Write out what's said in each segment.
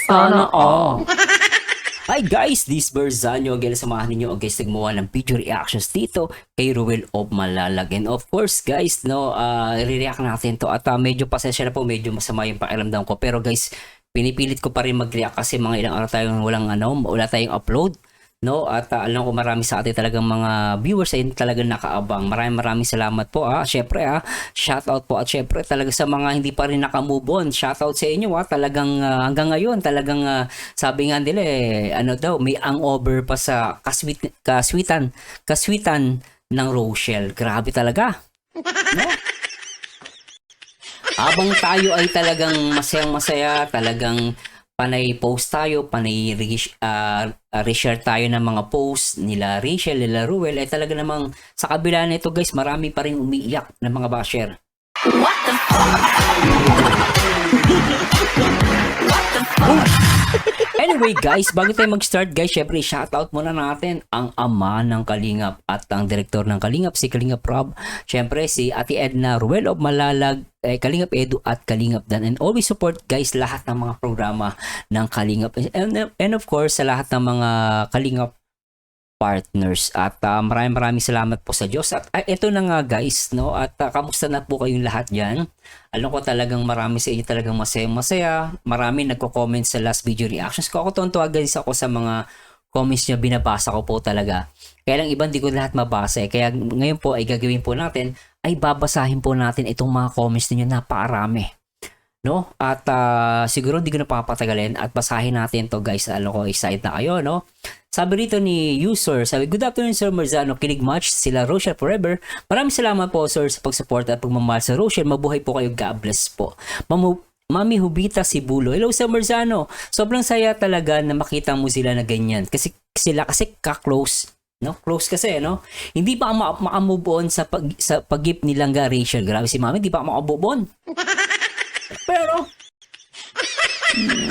Sana all. Hi guys, this Berzanyo. Again, samahan ninyo guys nagmuha ng video reactions dito kay Ruel of Malalag. And of course guys, no, re-react natin to at medyo pasensya na po, medyo masama yung pakiramdam ko. Pero guys, pinipilit ko pa rin mag-react kasi mga ilang araw tayong wala tayong upload. No, at alam ko marami sa atin talagang mga viewers ay talagang nakaabang. Maraming salamat po. Syempre shoutout po at syempre talaga sa mga hindi pa rin naka-move on. Shoutout sa inyo talagang hanggang ngayon talagang sabi nga nila ano daw may hangover pa sa kaswitan ng Rochelle. Grabe talaga. No? Habang tayo ay talagang masayang-masaya, talagang panay post tayo, panay reshare tayo ng mga post nila Rachel, nila Ruel, ay talaga namang sa kabila nito guys, marami pa rin umiiyak ng mga basher. What the fuck? Anyway guys, bago tayo mag-start guys, syempre shoutout muna natin ang ama ng Kalingap at ang direktor ng Kalingap, si Kalingap Rob. Syempre si Ate Edna Ruel of Malalag, Kalingap Edu at Kalingap Dan. And always support guys lahat ng mga programa ng Kalingap. And of course sa lahat ng mga Kalingap partners. At maraming salamat po sa Diyos. At ito na nga guys, no? At kamusta na po kayong lahat dyan? Alam ko talagang marami sa inyo talagang masaya. Marami nagko-comment sa last video reactions ko. Ako tuwan-tuwa guys ako sa mga comments nyo, binabasa ko po talaga. Kaya lang ibang di ko lahat mabasa. Kaya ngayon po ay gagawin po natin, ay babasahin po natin itong mga comments ninyo, napakarami. No? At siguro hindi ko na papatagalin at basahin natin to guys. Alam ko excited na kayo, no? Sabi rito ni user, sabi, good afternoon Sir Marzano, kilig match sila Rochelle forever. Maraming salamat po sir sa pag-support at pagmamahal sa Rochelle. Mabuhay po kayo, God bless po. Mami Hubita Sibulo, hello Sir Marzano. Sobrang saya talaga na makita mo sila na ganyan. Kasi ka-close. No? Close kasi, no? Hindi pa makamove on sa pag-gift ni Langga Rachel. Grabe si Mami, hindi pa makamove on. Pero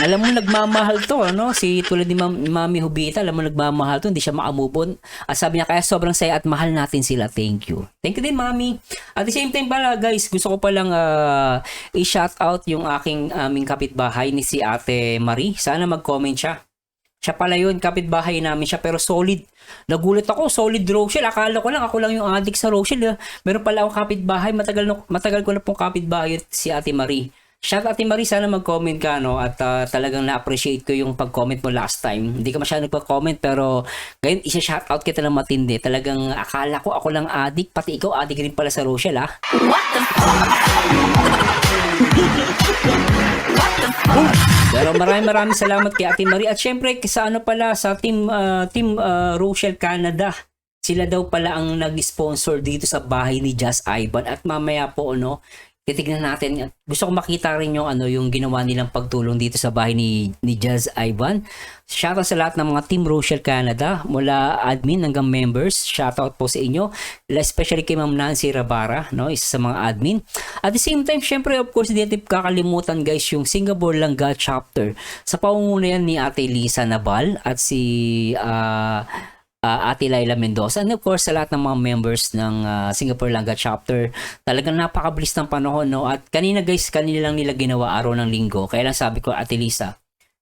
alam mo nagmamahal to, no? Si tulad ni Mami Hubita, alam mo nagmamahal to, hindi siya makamove on. At sabi niya, kaya sobrang saya at mahal natin sila. Thank you. Thank you din, Mami. At the same time pala, guys, gusto ko palang i-shout out yung aming kapitbahay ni si Ate Marie. Sana mag-comment siya. Siya pala yun, kapitbahay namin siya, pero solid. Nagulat ako, solid Rochelle. Akala ko lang, ako lang yung addict sa Rochelle. Meron pala akong kapitbahay. Matagal ko na pong kapitbahay si Ate Marie. Shout Ate Marie, sana mag-comment ka, no? At talagang na-appreciate ko yung pag-comment mo last time. Hindi ka masyadong nagpa-comment, pero ngayon isa-shout out kita ng matindi. Talagang akala ko ako lang addict, pati ikaw addict rin pala sa Rochelle, ha? What the fuck? Pero maraming salamat kay Ate Marie. At syempre, sa ano pala, sa team Rochelle Canada. Sila daw pala ang nag-sponsor dito sa bahay ni Jazz Ivan. At mamaya po, no, titignan natin. Gusto ko makita rin yung yung ginawa nilang pagtulong dito sa bahay ni Jazz Ivan. Shoutout sa lahat ng mga Team Rochelle Canada, mula admin hanggang members. Shoutout po sa inyo. Especially kay Ma'am Nancy Rabara, no, isa sa mga admin. At the same time, syempre, of course, hindi natin kakalimutan guys yung Singapore Langga chapter. Sa pangunguna yan ni Ate Lisa Nabal at si Ate Laila Mendoza, and of course sa lahat ng mga members ng Singapore Langga chapter. Talagang napakabilis ng panahon, no? At kanina guys, kanina lang nila ginawa araw ng linggo. Kaya lang sabi ko, Ate Lisa,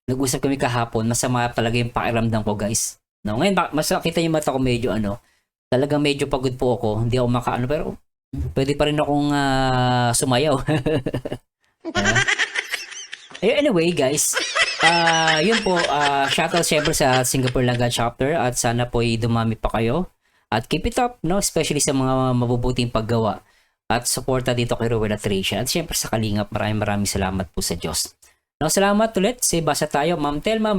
nag-usap kami kahapon, masama talaga yung pakiramdam ko guys. No? Ngayon, mas nakita yung mata ko medyo talagang medyo pagod po ako. Hindi ako makaano, pero pwede pa rin akong sumayaw. Anyway guys, yun po, shoutout syempre sa Singapore Langga chapter at sana po ay dumami pa kayo at keep it up, no, especially sa mga mabubuting paggawa at suporta dito kay Ruel at Rachel at syempre sa Kalingap. Maraming salamat po sa Diyos. No, salamat ulit. Basa tayo, Ma'am Telma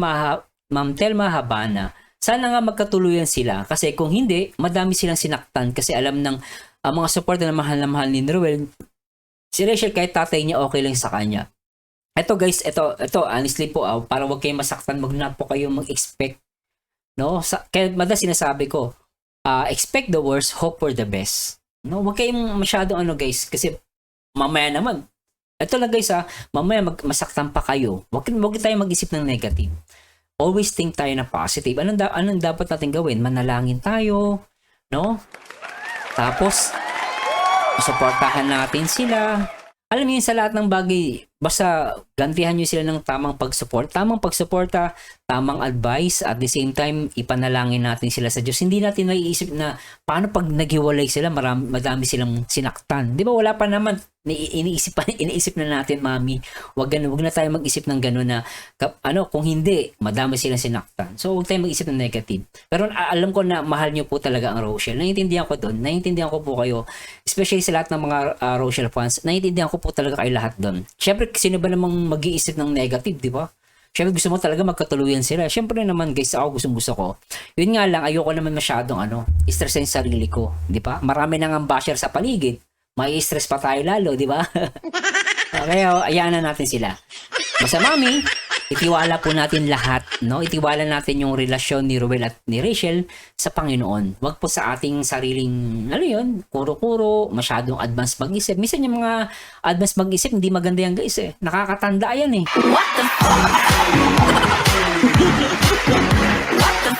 Habana. Sana nga magkatuluyan sila kasi kung hindi, madami silang sinaktan kasi alam ng mga suporta na mahal ni Ruel, si Rachel kahit tatay niya okay lang sa kanya. Ito guys, ito honestly po, para wag kayong masaktan, wag na po kayo mag-expect, no? Kaya madalas sinasabi ko, expect the worst, hope for the best. No, wag kayong masyadong guys, kasi mamaya naman, ito lang guys mamaya masaktan pa kayo. Wag tayong mag-isip ng negative. Always think tayo na positive. Anong dapat natin gawin? Manalangin tayo, no? Tapos suportahan natin sila. Alam niyo sa lahat ng bagay basta gantihan nyo sila ng tamang pagsuporta, tamang advice, at the same time, ipanalangin natin sila sa Diyos. Hindi natin naiisip na paano pag naghiwalay sila, madami silang sinaktan. Di ba wala pa naman, iniisip na natin, mami, wag na tayo mag-isip ng gano'n na, kung hindi, madami silang sinaktan. So, huwag tayo mag-isip ng negative. Pero alam ko na mahal nyo po talaga ang Rochelle. Naiintindihan ko doon, naiintindihan ko po kayo, especially sa lahat ng mga Rochelle fans, naiintindihan ko po talaga kayo lahat doon. Syempre, sino ba namang mag-iisip ng negative, di ba? Syempre, gusto mo talaga magkatuluyan sila. Syempre naman, guys, ako gusto ko. Yun nga lang, ayoko naman masyadong stressin yung sarili ko, di ba? Marami nang ang basher sa paligid. May stress pa tayo lalo, di ba? Kaya, ayaan na natin sila. Basta, mami, itiwala po natin lahat, no? Itiwala natin yung relasyon ni Ruel at ni Rachel sa Panginoon. Wag po sa ating sariling, kuro-kuro, masyadong advance mag-isip. Minsan yung mga advance mag-isip, hindi maganda yan, guys, eh. Nakakatanda yan, eh. What the fuck?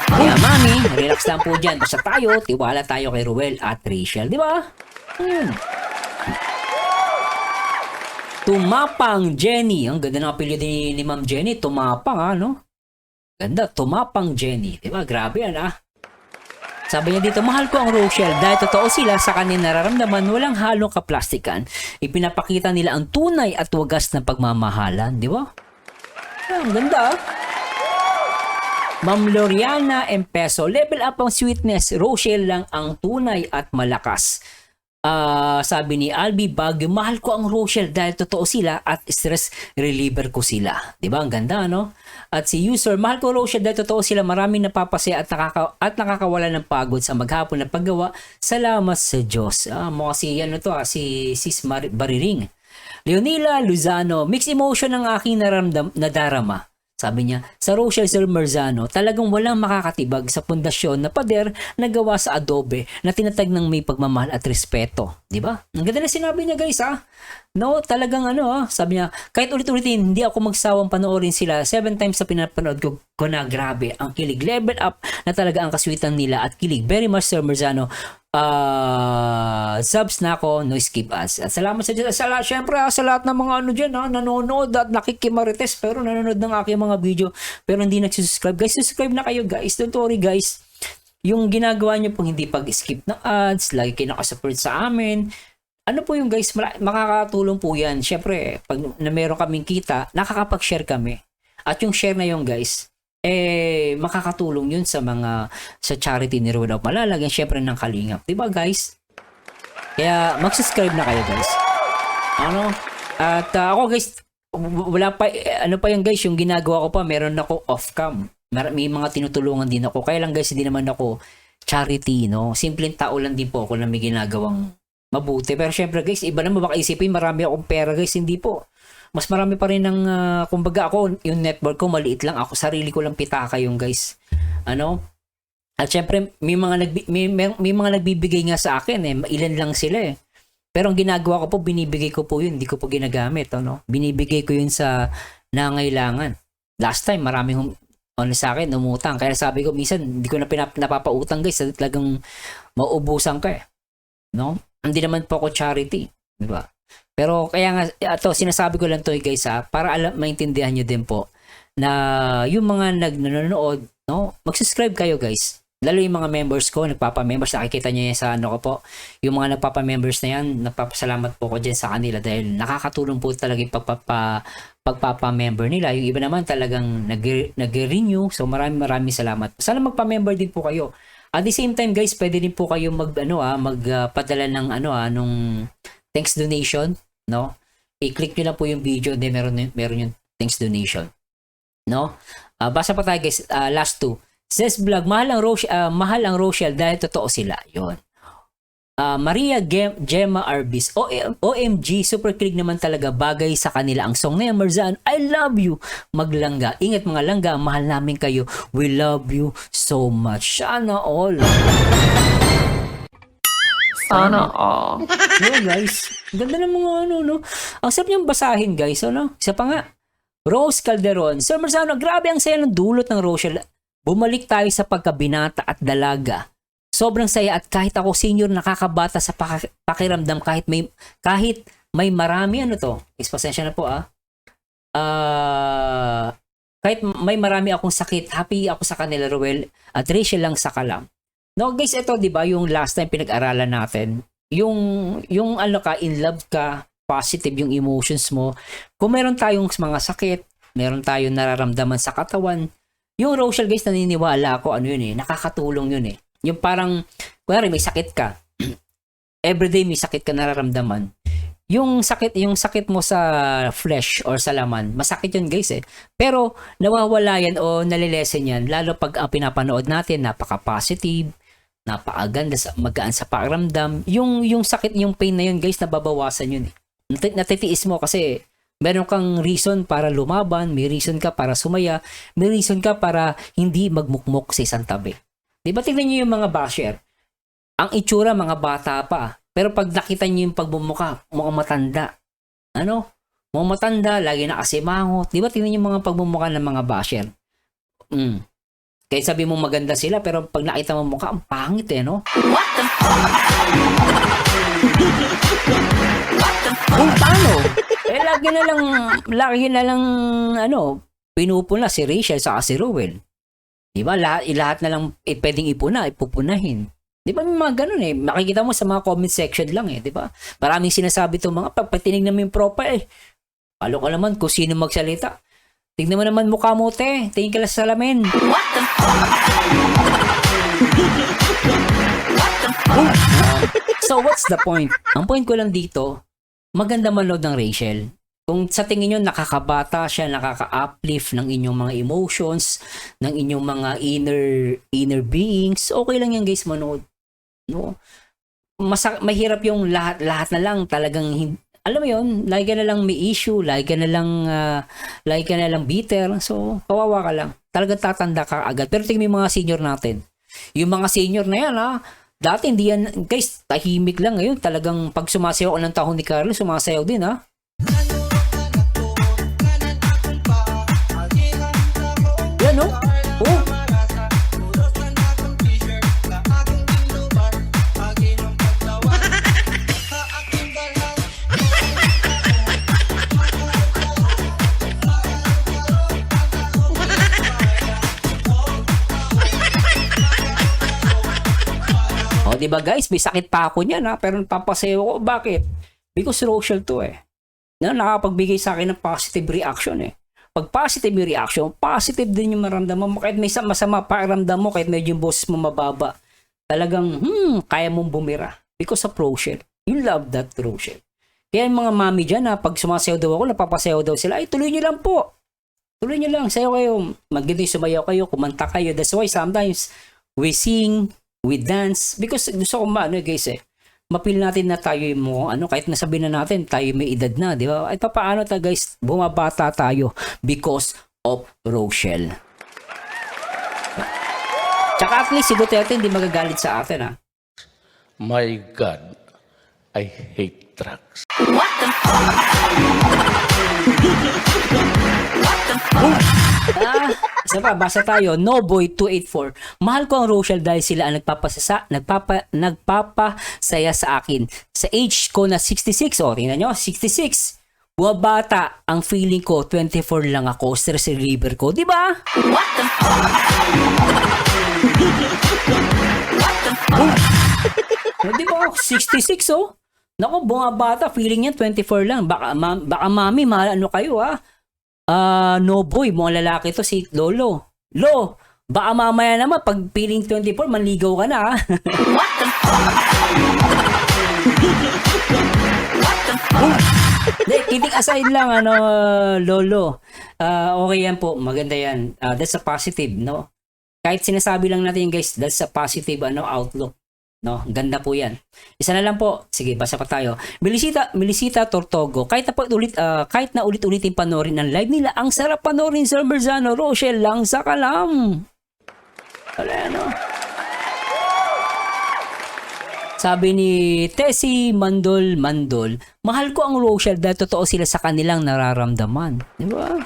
Kaya, mami, relax lang po dyan. Basta tayo, tiwala tayo kay Ruel at Rachel. Di ba? Ayun. Tumapang Jenny. Ang ganda ng apelyido ni Ma'am Jenny. Tumapang, Ganda, Tumapang Jenny. Diba? Grabe yan, Sabi niya dito, mahal ko ang Rochelle dahil totoo sila sa kanilang nararamdaman, walang halong kaplastikan. Ipinapakita nila ang tunay at wagas na pagmamahalan. Di ba? Ang ganda, Ma'am Loriana Empeso, level up ang sweetness. Rochelle lang ang tunay at malakas. Sabi ni Albi Baguio, mahal ko ang Rochelle dahil totoo sila at stress reliever ko sila. Diba? Ang ganda, At si user, mahal ko Rochelle dahil totoo sila, maraming napapasaya at nakakawala ng pagod sa maghapon na paggawa. Salamat sa Diyos. Mukha si Sis Bariring. Leonila Luzano, mixed emotion ang aking nadarama. Sabi niya, sa Rochelle Sir Marzano, talagang walang makakatibag sa pundasyon na pader na gawa sa adobe na tinatag ng may pagmamahal at respeto. Diba? Ang ganda na sinabi niya, guys, No, talagang sabi niya, kahit ulit-ulitin, hindi ako magsawang panoorin sila. 7 times sa pinapanood ko na grabe. Ang kilig, level up na talaga ang kaswitan nila at kilig. Very much, Sir Marzano. Subs na ako, no skip ads. At salamat sa Diyos. Syempre, sa lahat ng mga dyan, nanonood at nakikimarites, pero nanonood ng aking mga video, pero hindi nagsusubscribe. Guys, subscribe na kayo, guys. Don't worry, guys. Yung ginagawa nyo pong hindi pag-skip ng ads, lagi kayo nakasupport sa amin. Ano po yung guys, makakatulong po yan. Syempre, pag na meron kaming kita, nakakapag-share kami. At yung share na yung guys, makakatulong yun sa charity ni Ruel of Malalag, and syempre ng Kalingap. Diba guys? Kaya mag-subscribe na kayo guys. At ako guys, wala pa, pa yung guys, yung ginagawa ko pa, meron ako off-cam. May mga tinutulungan din ako. Kaya lang guys, hindi naman ako charity, Simpleng tao lang din po ako na may ginagawang mabuti. Pero syempre guys, iba naman baka isipin, marami akong pera guys, hindi po. Mas marami pa rin ng, kumbaga ako, yung network ko, maliit lang. Ako, sarili ko lang pitaka yung guys. At syempre, may mga nagbibigay nga sa akin, ilan lang sila Pero ang ginagawa ko po, binibigay ko po yun, hindi ko po ginagamit, Binibigay ko yun sa nangailangan. Last time, maraming sa akin, umutang. Kaya sabi ko, minsan, hindi ko na napapautang guys, talagang mauubusan ka Hindi naman po ako charity, di ba? Pero kaya nga, sinasabi ko lang to guys para maintindihan nyo din po na yung mga nanonood, mag-subscribe kayo guys. Lalo yung mga members ko, nagpapa-members, nakikita nyo yan sa ko po. Yung mga nagpapa-members na yan, nagpapasalamat po ko dyan sa kanila dahil nakakatulong po talaga yung pagpapa-member nila. Yung iba naman talagang nag-renew. So maraming salamat. Sana magpa-member din po kayo. At the same time guys, pwede din po kayo magpadala ng nung thanks donation, I-click niyo lang po yung video, then meron yung thanks donation. Basa pa tayo guys, last two. Says vlog, mahal ang Rochelle dahil totoo sila. Yon. Maria Gemma Arbis, OMG, super kilig naman talaga, bagay sa kanila ang song na yan, Marzan, I love you, maglangga, ingat mga langga, mahal namin kayo, we love you so much, sana all. Sana all. Guys, ganda ng mga ang sarap niyang basahin guys, isa pa nga, Rose Calderon, Sir Marzano, grabe ang saya ng dulot ng Rochelle, bumalik tayo sa pagkabinata at dalaga. Sobrang saya at kahit ako senior nakakabata sa pakiramdam kahit may marami pasensya na po kahit may marami akong sakit, happy ako sa kanila, Ruel, at Rachel lang sa kalam. No, guys, ito, di ba, yung last time pinag-aralan natin, yung ano ka, in love ka, positive yung emotions mo. Kung meron tayong mga sakit, meron tayong nararamdaman sa katawan, yung Rochelle, guys, naniniwala ako, ano yun nakakatulong yun Yung parang, kunwari may sakit ka, everyday may sakit ka nararamdaman, yung sakit mo sa flesh or sa laman, masakit yun, guys Pero nawawala yan o nalilesen yan, lalo pag pinapanood natin, napaka-positive, napakaganda, magaan sa pakiramdam. Yung sakit, yung pain na yun, guys, nababawasan yun Natitiis mo kasi meron kang reason para lumaban, may reason ka para sumaya, may reason ka para hindi magmukmok sa isang tabi. Di ba tingnan nyo yung mga basher? Ang itsura, mga bata pa. Pero pag nakita nyo yung pagbumuka, mukhang matanda. Mukhang matanda, lagi nakasimangot. Di ba tingnan nyo yung mga pagbumuka ng mga basher? Kaya sabi mo maganda sila, pero pag nakita mo mukha, ang pangit no? What the fuck? Kung paano? Lagi na lang, pinupuna si Rachel sa si Ruel. Diba? Lahat na lang pwedeng ipupunahin. Diba may mga ganun Makikita mo sa mga comment section lang diba? Maraming sinasabi itong mga, pagpatinignan mo yung profile palo ka naman kung sino magsalita. Tignan mo naman mukha mo, tingin ka lang sa salamin. What the fuck? So what's the point? Ang point ko lang dito, maganda manood ng Rachel. Kung sa tingin nyo nakakabata siya, nakaka-uplift ng inyong mga emotions, ng inyong mga inner beings, okay lang yan, guys, manood. No? Mahirap yung lahat na lang talagang alam mo yun, lagi ka na lang may issue, lagi ka na lang bitter, so kawawa ka lang. Talagang tatanda ka agad. Pero tingnan mo yung mga senior natin. Yung mga senior na yan dati hindi yan, guys, tahimik lang ngayon. Talagang pag sumasayaw ng tahon ni Carlos, sumasayaw din Yan diba, guys, may sakit pa ako niyan pero napapasayaw ko. Bakit? Because Rochelle to nakapagbigay sa akin ng positive reaction Pag positive yung reaction, positive din yung maramdaman mo. Kahit may masama pakiramdam mo, kahit medyo yung boses mo mababa, talagang, kaya mong bumira. Because of Rochelle. You love that, Rochelle. Kaya yung mga mami dyan, pag sumasayaw daw ako, napapasayaw daw sila, ay, tuloy nyo lang po. Tuloy nyo lang, sayaw kayo. Maganda yung sumayaw kayo, kumanta kayo. That's why sometimes, we sing, we dance. Because gusto ko guys mapil natin na tayo mo kahit nasabi na natin tayo may edad na, di ba? At paano guys, bumabata tayo because of Rochelle. Tsaka at least si Duterte hindi magagalit sa atin My God, I hate drugs. What the fuck? Isa pa, basa tayo, Noboy 284. Mahal ko ang Rochelle dahil sila ang nagpapasaya sa akin. Sa age ko na 66, tingnan nyo, 66. Buwabata ang feeling ko, 24 lang ako, stress reliever ko. Diba? What the fuck? What the fuck? Diba? 66 Naku, bumabata, feeling niya 24 lang. Baka mami, kayo no boy, mga lalaki to si Lolo. Baka mamaya naman pag feeling 24, manligaw ka na What the fuck? What the fuck? Kidding aside lang, Lolo. Okay yan po, maganda yan. That's a positive, no? Kahit sinasabi lang natin, guys, that's a positive outlook. No, ganda po 'yan. Isa na lang po. Sige, basa pa tayo. Melisita Tortogo. Kahit na ulit-ulitin panoorin ang live nila, ang sarap panoorin Sir Berzano, Rochelle lang sa kalam. Sabi ni Tessie Mandol, mahal ko ang Rochelle dahil totoo sila sa kanilang nararamdaman. Di ba?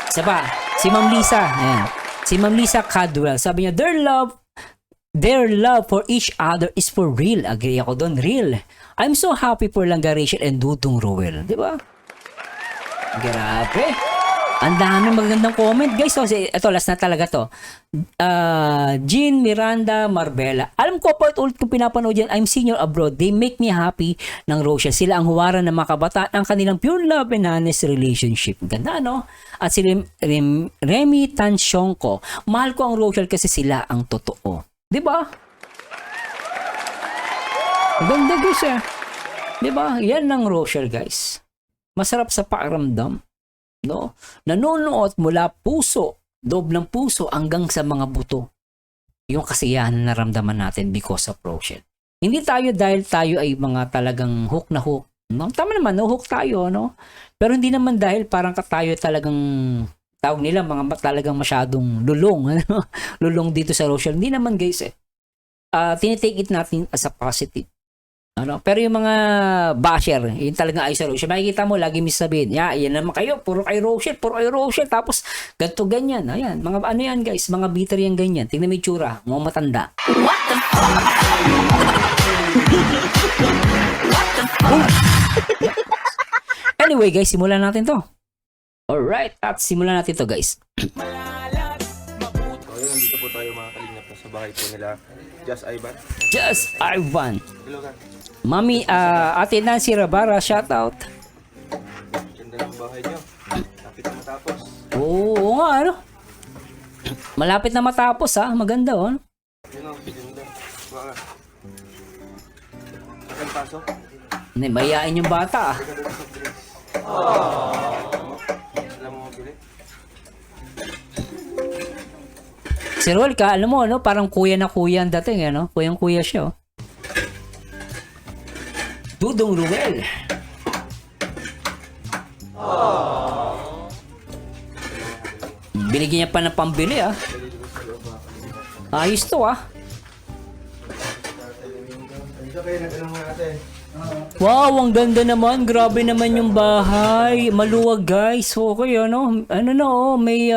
Isa pa, si Ma'am Lisa. Ayan. Si Ma'am Lisa Cadwell. Sabi niya, their love for each other is for real. Agree ako doon, real. I'm so happy for Langga Rachel and Dudong Roel. Di ba? Grabe. Ang dami magandang comment, guys. So, ito, last na talaga to. Jean Miranda Marbella. Alam ko po, ulit kong pinapanood yan, I'm senior abroad. They make me happy ng Rochelle. Sila ang huwaran ng mga kabataan ang kanilang pure love and honest relationship. Ganda, no? At si Remy Tansyongko. Mahal ko ang Rochelle kasi sila ang totoo. Diba? Ganda, guys, eh. Diba? Yan ang Rochelle, guys. Masarap sa pakiramdam. No? Nanonood mula puso, loob ng puso hanggang sa mga buto. Yung kasiyahan na naramdaman natin because of Rochelle. Hindi tayo dahil tayo ay mga talagang hook na hook. No? Tama naman, no? Hook tayo, no? Pero hindi naman dahil parang tayo talagang tawag nila mga talagang masyadong lulong. Ano? Lulong dito sa Rochelle. Hindi naman, guys, eh. Tinitake it natin as a positive. Ano? Pero yung mga basher, yun talaga ay sa Rochelle. Makikita mo, lagi may sabihin, yan naman kayo, puro kay Rochelle, tapos ganito ganyan. Ayan, mga ano yan, guys, mga bitter yan ganyan. Tingnan mo yung tsura, mga matanda. What the fuck? Anyway, guys, simulan natin to. Alright, at simulan natin to, guys. So, ayun, nandito po tayo mga kalingap na sa bahay po nila. Just Ivan. Hello, ka. Mami, Ate Nancy Rabara, shoutout. Ganda ng bahay niyo. Lapit na matapos. Oo nga, ano? Malapit na matapos, ha? Maganda, oh. Yun o, ganda. Baka. Akan pasok. Mayayain yung bata, ah. Ganda ng soft drinks. Alam mo mabili? Si Ruel, alam mo, no? Parang kuya na kuya ang dating, ano? Kuyang-kuya siya, oh. Dudong Ruel. Binigyan niya pa ng pambili, ah. Ayos to, ah. Wow, ang ganda naman. Grabe naman yung bahay. Maluwag, guys. Okay, ano? Ano na, oh. May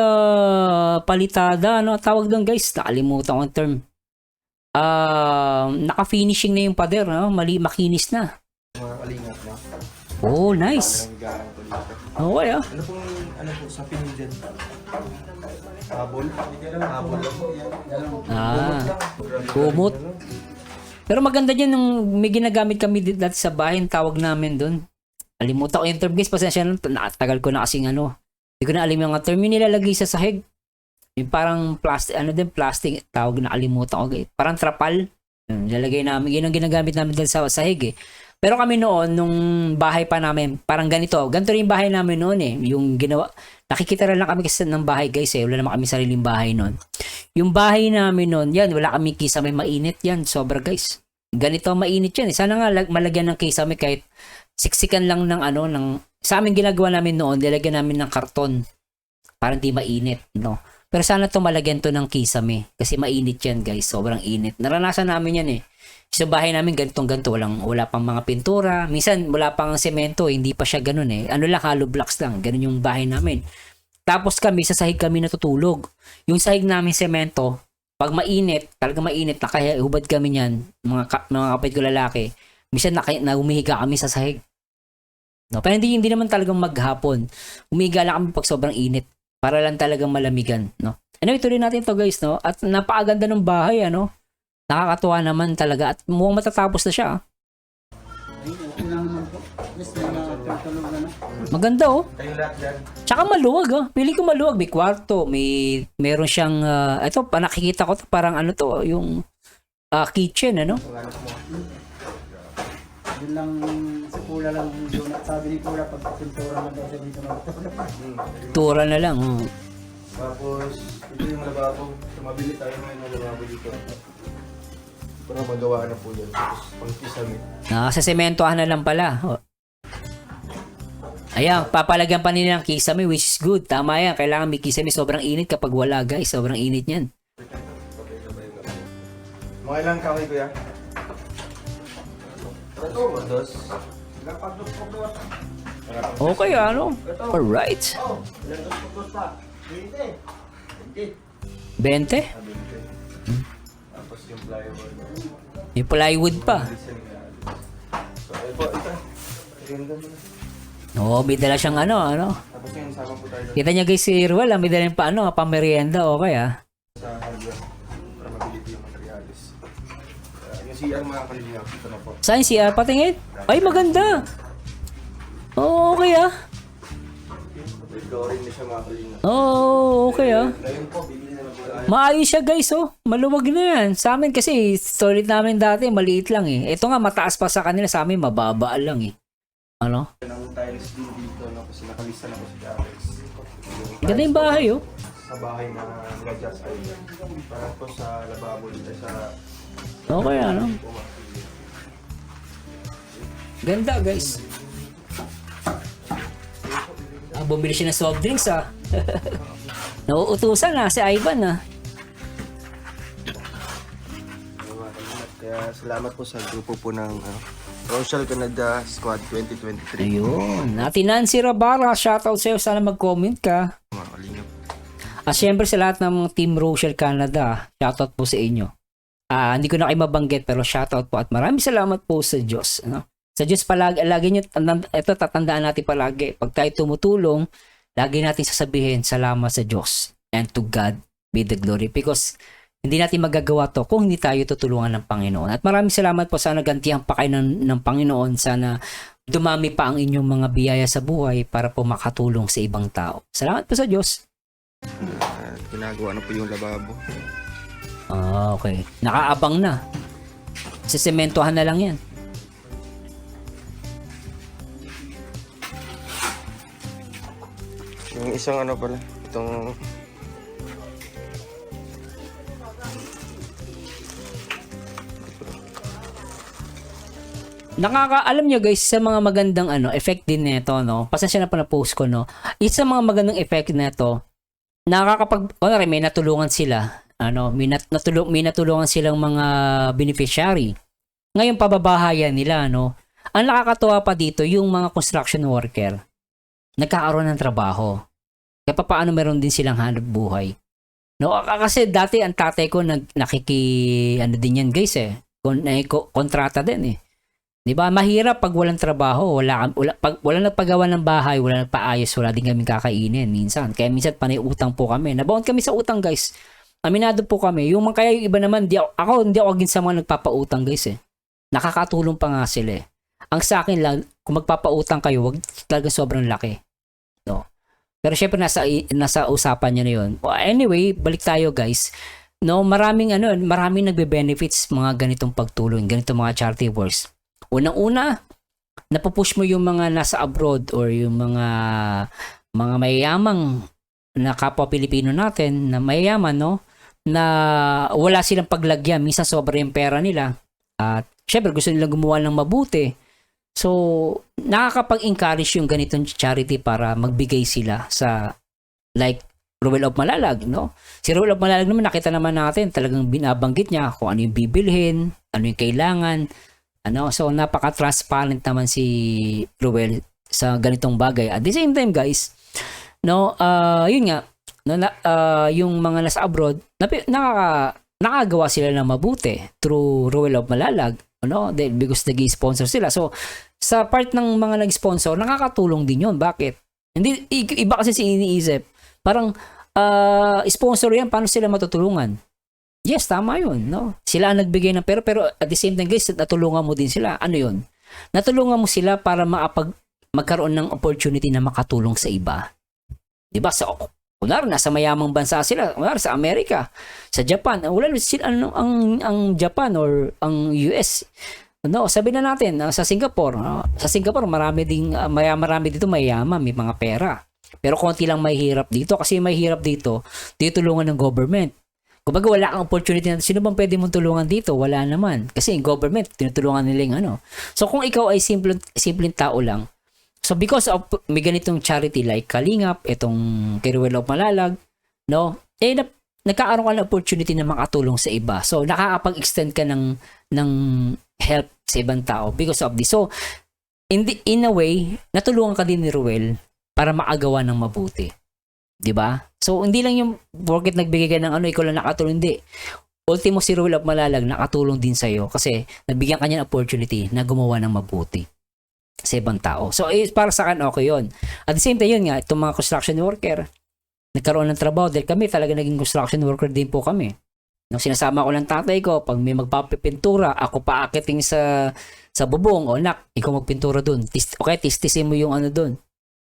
palitada, ano? Tawag doon, guys. Nakalimutan ko ang term. Naka-finishing na yung pader, no? Makinis na. Mga kalingap na. Oh, nice. Garang po dito. Okay, ah. Ano po sa Pinoy dyan? Habol? Habol lang po yan. Kumot. Pero maganda dyan nung may ginagamit kami dati sa bahay, tawag namin doon. Alimutan ko yung term, guys. Pasensya na, natagal ko na kasing ano. Hindi ko na alam yung mga term yung nilalagay sa sahig. Yung parang plastic, plastic, tawag na alimutan ko, guys. Parang trapal. Nilalagay namin, yun ang ginagamit namin dahil sa sahig, eh. Pero kami noon, nung bahay pa namin, parang ganito. Ganito rin yung bahay namin noon, eh. Yung ginawa, nakikita lang kami kasi ng bahay, guys, eh. Wala naman kami sariling bahay noon. Yung bahay namin noon, yan, wala kami kisame, mainit yan. Sobra, guys. Ganito mainit yan, eh. Sana nga malagyan ng kisame kahit siksikan lang ng ano, sa amin ginagawa namin noon, nilagyan namin ng karton. Para hindi mainit, no? Pero sana to malagyan to ng kisame. Kasi mainit yan, guys. Sobrang init. Naranasan namin yan, eh. Sa bahay namin ganito, wala pang mga pintura. Minsan wala pang semento, hindi pa siya ganun, eh. Ano lang, hollow blocks lang. Ganun yung bahay namin. Tapos kami, sa sahig kami natutulog. Yung sahig namin semento, pag mainit, talaga mainit, nakahubad kami niyan, mga kapatid ko lalaki. Minsan umihiga kami sa sahig. No, pero hindi naman talagang maghapon. Umihiga lang kami pag sobrang init. Para lang talagang malamigan, no. Anyway, tuloy natin to, guys, no. At napakaganda ng bahay, ano. Nakakatuwa naman talaga at mukhang matatapos na siya. Maganda, oh. Kayo lahat dyan. Tsaka maluwag, oh. Pili ko maluwag. May kwarto, meron siyang, ito, nakikita ko to, parang ano to, yung kitchen, ano. Yun lang, si Pula lang yun. Sabi ni Pula, pag pintura na daw siya dito na Tura na lang, oh. Tapos, ito yung lababo. Mabili tayo ngayon ng lababo dito. Para magawa na po yan. Tapos, pang-kisame. Sa sementohan na lang pala. Oh. Ayan, papalagyan pa nila ng kisame, which is good. Tama yan, kailangan may kisame. Sobrang init kapag wala, guys. Sobrang init yan. Mga ilang kaway, kuya? Ito, dos. Okay, ano? Alright. 20? Tapos yung plywood. May plywood pa. So, ito. Ganda mo na. Oo, may dala siyang ano. Tapos ngayon, sama po tayo Kita niya guys si Ruel, may dala pa pamerienda, okay sa hardware para mabili po yung materialis. Yung CR mga kalingap, ito na po. Saan siya? Patingin? Ay, maganda. Oo, okay May flooring na siya mga kalingap. Oo, okay Ngayon po, bibili na lang po tayo. Maayos siya guys, maluwag na yan. Sa amin kasi, storage namin dati, maliit lang Ito nga, mataas pa sa kanila, sa amin, mababa lang Ano? Ng tiles din dito, no? Kasi nakalista na po si Alex. Ganda yung bahay, Sa bahay na nag-adjust kayo. Para po sa lababo dito sa... Okay, Ganda, guys. Bumili siya ng soft drinks, Nauutusan si Ivan, Kaya salamat po sa grupo po ng Rochelle Canada Squad 2023. Ayun. Ate Nancy Rabara, shoutout sa'yo. Sana mag-comment ka. Mga kalingap. At syempre sa lahat ng Team Rochelle Canada, shoutout po sa inyo. Hindi ko na kayo mabanggit pero shoutout po at maraming salamat po sa Diyos. Sa Diyos palagi, nyo, ito tatandaan natin palagi. Pag tayo tumutulong, lagi natin sasabihin, salamat sa Diyos. And to God be the glory. Because hindi natin magagawa to kung hindi tayo tutulungan ng Panginoon. At maraming salamat po, sana gantihan pa kayo ng Panginoon. Sana dumami pa ang inyong mga biyaya sa buhay para po makatulong sa ibang tao. Salamat po sa Diyos. Ginagawa na po yung lababo. Okay. Nakaabang na. Sisementohan na lang yan. Yung isang pala, itong... Alam nyo guys, sa mga magandang effect din nito, pasensya na po na post ko, isa sa mga magandang effect nito, may natulungan sila, may natulungan silang mga beneficiary. Ngayon pababahayan nila, ang nakakatuwa pa dito, yung mga construction worker, nagkakaroon ng trabaho. Kaya paano meron din silang hanap buhay. Kasi dati ang tatay ko din yan guys kontrata din 'Di ba? Mahirap pag walang trabaho, pag wala nagpagawa ng bahay, wala nagpaayos, wala din kaming kakainin minsan. Kaya minsan panay utang po kami. Nabaon kami sa utang, guys. Aminado po kami. Kaya yung iba naman, hindi ako agin sa mga nagpapautang, guys Nakakatulong pa nga sila Ang sa akin lang, kung magpapautang kayo, wag talaga sobrang laki. Pero syempre nasa usapan niya na 'yon. Anyway, balik tayo, guys. Maraming nagbe-benefits mga ganitong pagtulong, ganitong mga charity works. Unang-una, napupush mo yung mga nasa abroad or yung mga mayayamang na kapwa Pilipino natin na mayayaman, na wala silang paglagyan. Minsan sobra yung pera nila. At syempre gusto nilang gumawa ng mabuti. So, nakakapag-encourage yung ganitong charity para magbigay sila sa like Ruel of Malalag, Si Ruel of Malalag naman, nakita naman natin, talagang binabanggit niya kung ano yung bibilhin, ano yung kailangan, So, napaka-transparent naman si Ruel sa ganitong bagay. At the same time, guys, yun nga, yung mga nasa abroad, nakagawa sila ng mabuti through Ruel of Malalag, because nag-sponsor sila. So, sa part ng mga nag-sponsor, nakakatulong din yun. Bakit? Hindi, iba kasi iniisip. Parang, sponsor yan, paano sila matutulungan? Yes, tama yun, Sila ang nagbigay ng pera, pero at the same time, guys, natulungan mo din sila. Ano yun? Natulungan mo sila para magkaroon ng opportunity na makatulong sa iba. Diba? Kunwari, nasa mayamang bansa sila. Kunwari, sa Amerika, sa Japan. Wala sila, ang Japan or ang US. Sabi na natin, sa Singapore. Sa Singapore, marami dito mayaman, may mga pera. Pero konti lang mahihirap dito. Kasi mahihirap dito, tinutulungan ng government. Kumbaga wala kang opportunity na sino bang pwede mong tulungan dito? Wala naman. Kasi yung government, tinutulungan nila yung So kung ikaw ay simpleng tao lang, so because of may ganitong charity like Kalingap, itong Ruel of Malalag, nagkakaroon ka ng opportunity na makatulong sa iba. So nakakapag-extend ka ng help sa ibang tao because of this. So in a way, natulungan ka din ni Ruel para maagawa ng mabuti. 'Di ba? So hindi lang yung porket nagbigay ka ng ikaw lang nakatulong, hindi. Ultimo si Ruel of Malalag nakatulong din sa iyo kasi nabigyan kanya ng opportunity na gumawa ng mabuti. sa ibang tao. So, para sa akin, okay yun. At the same time, yun nga, itong mga construction worker, nagkaroon ng trabaho dahil kami talaga naging construction worker din po kami. Nung sinasama ko ng tatay ko, pag may magpapipintura, ako paakiting sa bubong, o nak, ikaw magpintura dun. Okay, tistisin mo yung ano dun.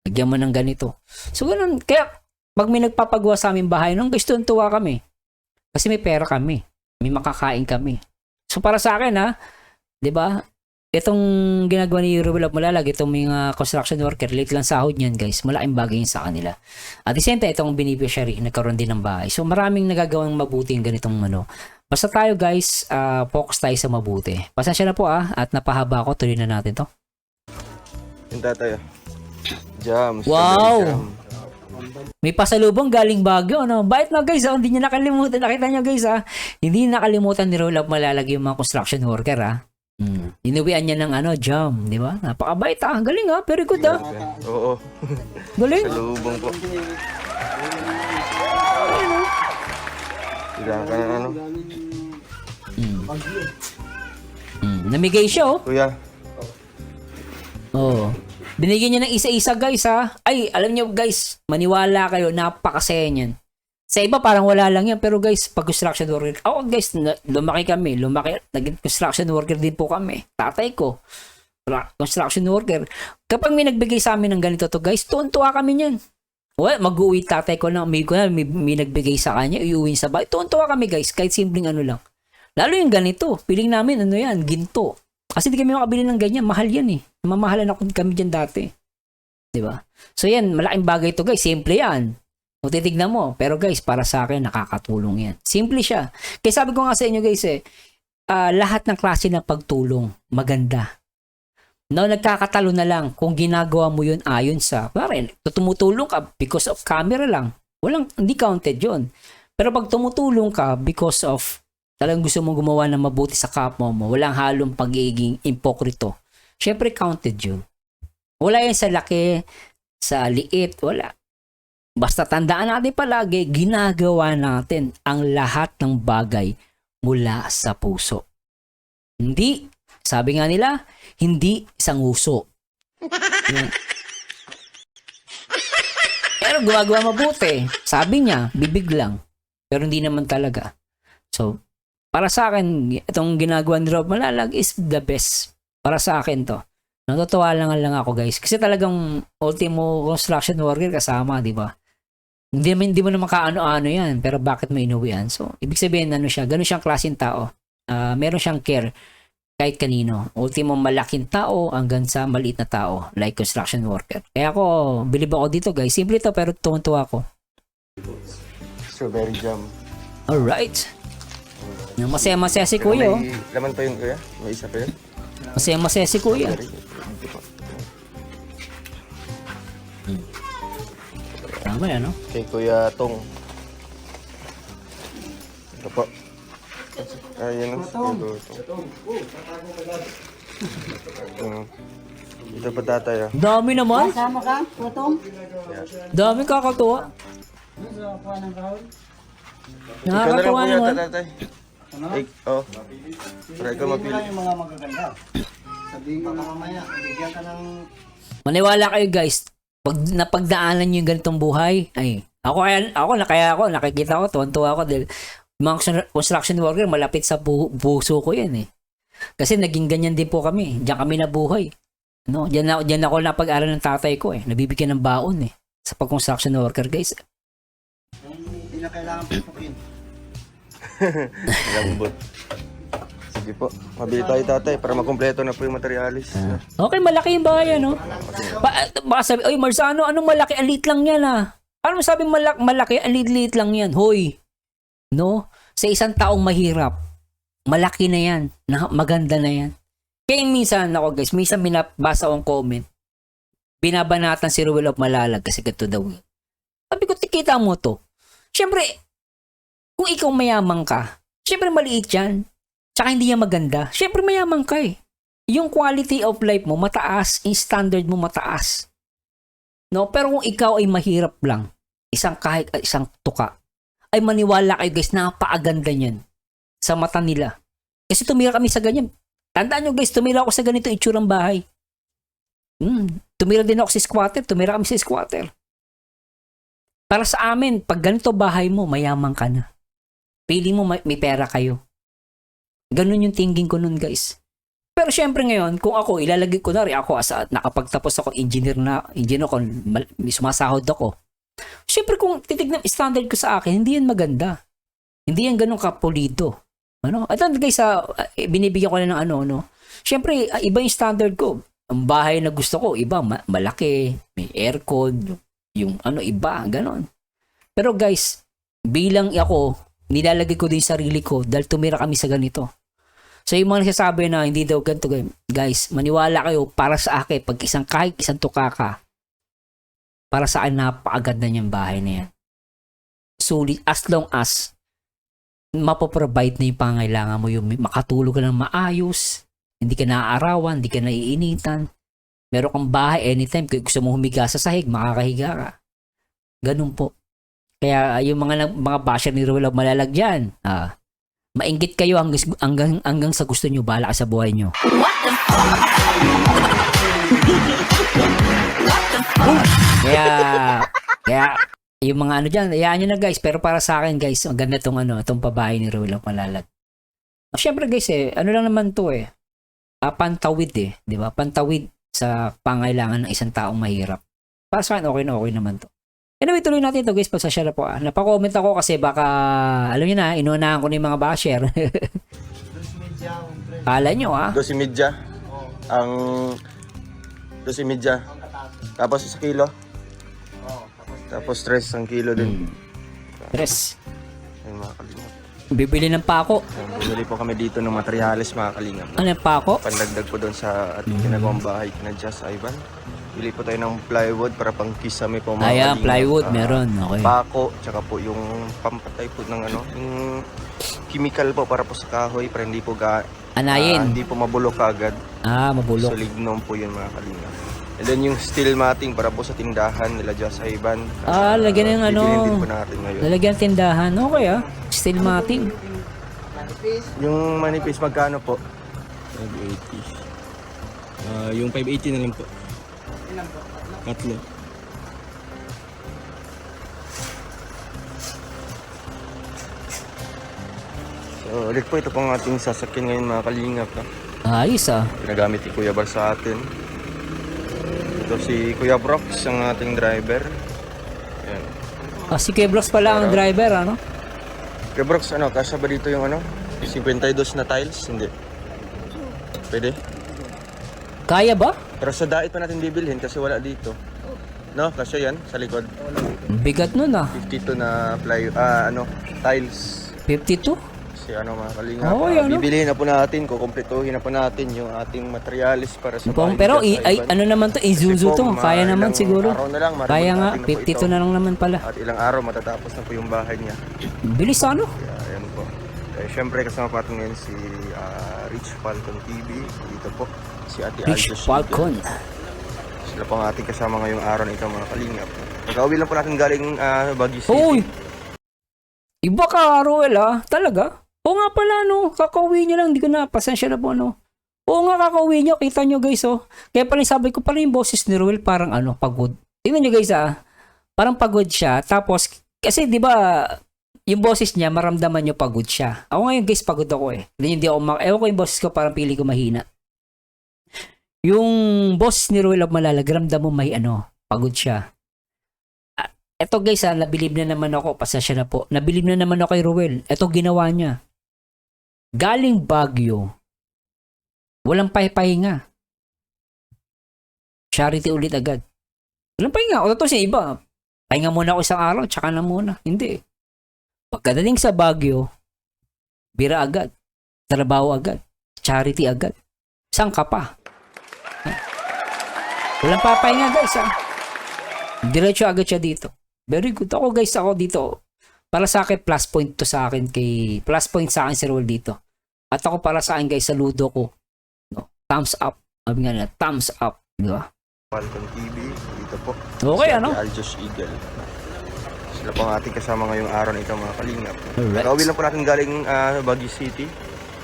Lagyan mo ng ganito. So, ganun. Kaya, pag may nagpapagawa sa aming bahay, nung gusto tuwa kami. Kasi may pera kami. May makakain kami. So, para sa akin, ha, di ba? Itong ginagawa ni Ruel of Malalag, itong mga construction worker, late lang sahod niyan, guys. Malaking bagay yun sa kanila. At the same time, itong beneficiary, nagkaroon din ng bahay. So, maraming nagagawang mabuti yung ganitong ano. Basta tayo, guys, focus tayo sa mabuti. Pasensya na po, at napahaba ako. Tuloy na natin to. Yung tatay. Jam. Wow! strawberry jam. May pasalubong galing Baguio, no? Bait na, guys, hindi niya nakalimutan. Nakita niyo, guys, hindi nakalimutan ni Ruel of Malalag yung mga construction worker, Inuwian niya ng jam, di ba? Napakabait, Galing, very good, Oo. Galing. Salubong po. Kailangan ka ng Namigay siya, Kuya. Oo. Binigyan niya ng isa-isa, guys, Ay, alam niyo, guys, maniwala kayo, napakasaya niyan. Sa iba, parang wala lang yan. Pero, guys, pag construction worker, guys, lumaki kami. Naging construction worker din po kami. Tatay ko, construction worker. Kapag may nagbigay sa amin ng ganito to, guys, tuwan-tuwa kami niyan. Well, mag-uwi tatay ko na, may nagbigay sa kanya, iuwi sa bahay. Tuwan-tuwa kami, guys, kahit simpleng ano lang. Lalo yung ganito, piling namin, ginto. Kasi di kami makabili ng ganyan, mahal yan Mamahalan ako kami dyan dati. Diba? So yan, malaking bagay to, guys. Simple yan. Kung titignan mo. Pero guys, para sa akin, nakakatulong yan. Simple siya. Kaya sabi ko nga sa inyo, guys, lahat ng klase ng pagtulong, maganda. No, nagkakatalo na lang kung ginagawa mo yun ayon sa, tumutulong ka because of camera lang. Hindi counted yun. Pero pag tumutulong ka because of talagang gusto mong gumawa ng mabuti sa kapwa mo, walang halong pagiging impokrito, syempre counted yun. Wala yan sa laki, sa liit, wala. Basta tandaan natin palagi, ginagawa natin ang lahat ng bagay mula sa puso. Hindi, sabi nga nila, hindi isang uso. Yan. Pero gumagawa mabuti. Sabi niya, bibig lang. Pero hindi naman talaga. So, para sa akin, itong ginagawa ni Rob Malalag is the best. Para sa akin to. Natutuwa lang ako, guys. Kasi talagang ultimo construction worker kasama, di ba? Hindi mo naman kaano-ano yan, pero bakit mo inuwian? So, ibig sabihin, ganun siyang klaseng tao. Meron siyang care kahit kanino. Ultimo, malaking tao hanggang sa maliit na tao, like construction worker. Kaya ako, bilib ako dito, guys. Simple to, pero tuwan-tuwa ako. Strawberry jam. Alright. Masaya-masaya si Kuya. May laman pa yun, kuya? May isa pa yun? Masaya-masaya si Kuya. Tama yan, no? Kay Kuya Tong. Ito po. Ayan o. Ito pa tatay. Dami naman. Sama ka, Putong? Dami kakatuwa. Sa kuha ng kahoy? Ikaw na lang Nakakatuwa kuya, naman. tatay. Para ikaw mapili. Yung mga magaganda. Sabihin ko na mamaya, bigyan ka ng... Maniwala kayo, guys. Pag napagdaanan nyo yung ganitong buhay, nakikita ko, tuwan-tuwa ako dahil mga construction worker, malapit sa puso ko yan Kasi naging ganyan din po kami. Diyan kami nabuhay. No? Diyan ako napag-aral ng tatay ko Nabibigyan ng baon sa pag-construction worker, guys. Hindi na kailangan pupukin. Lambot. Sige po. Mabili tayo tatay para makumpleto na po yung materialis. Okay, malaki yung bahay, baka sabi, oy, Marzano, ano malaki? Alit lang yan, Paano sabi malaki? Alit-lit lang yan. Hoy, no? Sa isang taong mahirap, malaki na yan. Maganda na yan. Kaya minsan, guys, minsan binabasa akong comment, binabanatan si Ruel of Malalag kasi ganito daw. Sabi ko, tikita mo to. Siyempre, kung ikaw mayaman ka, siyempre maliit yan. Tsaka hindi niya maganda. Siyempre mayaman ka Yung quality of life mo mataas, yung standard mo mataas. No, pero kung ikaw ay mahirap lang, kahit isang tuka, ay maniwala kayo, guys, napakaganda niyan sa mata nila. Kasi tumira kami sa ganyan. Tandaan nyo, guys, tumira ako sa ganito itsurang bahay. Tumira din ako sa squatter. Tumira kami sa squatter. Para sa amin, pag ganito bahay mo, mayaman ka na. Pili mo may pera kayo. Ganun yung thinking ko nun, guys. Pero syempre ngayon, kung ako, ilalagay ko na rin ako nakapagtapos ako engineer ko, sumasahod ako. Syempre kung titignan standard ko sa akin, hindi yan maganda. Hindi yan ganun kapulido. Ano? At guys, binibigyan ko na ng ano. Syempre, iba yung standard ko. Ang bahay na gusto ko, iba, malaki, may aircon, yung iba, ganon. Pero guys, bilang ako, nilalagay ko din sarili ko dahil tumira kami sa ganito. So yung mga nagsasabi na hindi daw ganito, guys, maniwala kayo para sa akin, pag kahit isang tukaka, para sa akin napakaganda niyang bahay na yan. Sulit, as long as mapoprovide na yung pangailangan mo, yung makatulog ka ng maayos, hindi ka naaarawan, hindi ka naiinitan, meron kang bahay anytime, kung gusto mo humiga sa sahig, makakahiga ka. Ganun po. Kaya yung mga basher ni Ruel malalagyan, mainggit kayo hanggang sa gusto nyo, bahala ka sa buhay nyo. Kaya yung mga dyan, hayaan nyo na guys, pero para sa akin guys, ang ganda itong pabahay ni Ruel Malalag. Siyempre guys lang naman to pantawid di ba? Pantawid sa pangailangan ng isang taong mahirap. Para sa akin, okay naman to. Anyway, tuloy natin ito guys, pagsasya na po. Napakomment ako kasi baka, alam nyo na, inunahan ko na yung mga basher. Kala nyo 12 media. Ang 12 media. Tapos 1 kilo. Tapos 3 ang kilo din. Tres. Ayun, mga kalingap. Bibili ng pako. Bumili po kami dito ng materyales, mga kalingap. Ano yung pako? Pandagdag po doon sa ating ginagawang bahay kina Just Ivan. Bili po tayo ng plywood para pang kisame po mga Ayan, kalingap. plywood, meron. Okay. Pako, tsaka po yung pampatay po ng yung chemical po para po sa kahoy para hindi po Anayin. hindi po mabulok agad. Mabulok. So lignom po yun, mga kalingap. And then yung steel matting para po sa tindahan nila Just Ivan. Lagyan ng bibilhin din po natin ngayon. lalagyan tindahan. Okay Steel matting. Yung manipis magkano po? 580. Yung 580 na lang po. Tatlo. So ulit po ito pong ating sasakyan ngayon, mga kalingap. Ayos Ginagamit ni Kuya Bar sa atin. Ito si Kuya Brox, ang ating driver. Ayan. Si Keblos pala ang driver, ano? Kuya Brox, kasya ba dito yung 52 na tiles? Hindi. Pwede? Kaya ba? Pero sa dait pa natin bibilhin kasi wala dito. No, kasya yan sa likod. Bigat nun 52 na tiles. 52? Kasi mga kalingap. Okay, Bibilihin na po natin, kukumpletuhin na po natin yung ating materialis para sa bahay. Pero ni Just Ivan. ano naman to, Isuzu to. Kaya naman ilang siguro. araw na lang, Kaya nga, marunong natin na po 52 ito. na lang naman pala. At ilang araw matatapos na po yung bahay niya. Bilis ano? Kaya ayan po. Siyempre kasama pa natin ngayon si Rich Falcon TV. Dito po si Ate Rich Aljo Falcon. Sila po ang ating kasama ngayong araw na ito, mga kalingap. Nag-uwi lang po natin galing Baguio City. Uy! Iba ka, Ruel Talaga? Oo nga pala, kakauwi niya lang. Hindi ko na, pasensya na po, Oo nga, kakauwi niya. Kita niyo, guys, Kaya pala sabi ko, pala yung boses ni Ruel, parang, pagod. Tingnan niyo, guys, Parang pagod siya. Tapos, kasi, di ba, yung boses niya, maramdaman niyo pagod siya. Ako ngayon, guys, pagod ako, Hindi ako, ewan ko yung boses ko, parang pili ko mahina. Yung boses ni Ruel Malalag, ramdam mo may, pagod siya. Eto, guys, nabilib na naman ako. Pasensya na po. Nabilib na naman ako kay Ruel. Eto, ginawa niya. Galing Baguio, walang pahinga. Charity ulit agad. Walang pahinga. O ito siya iba. Pahinga muna ako isang araw, tsaka na muna. Hindi. Pagkadating sa Baguio, bira agad. Trabaho agad. Charity agad. Saan ka pa? Walang papahinga, guys, Diretso agad siya dito. Very good. Ako, guys, dito. Para sa akin, plus point to sa akin plus point sa akin si Ruel dito. At ako para sa akin, guys, saludo ko. Thumbs up. Sabi nga na, thumbs up. Di ba? Falcon TV, dito po. Okay, si Ate Aljo Eagle. Sila po ang ating kasama ngayong araw na ito, mga kalingap. Alright. Nag-uwi lang po natin galing Baguio City.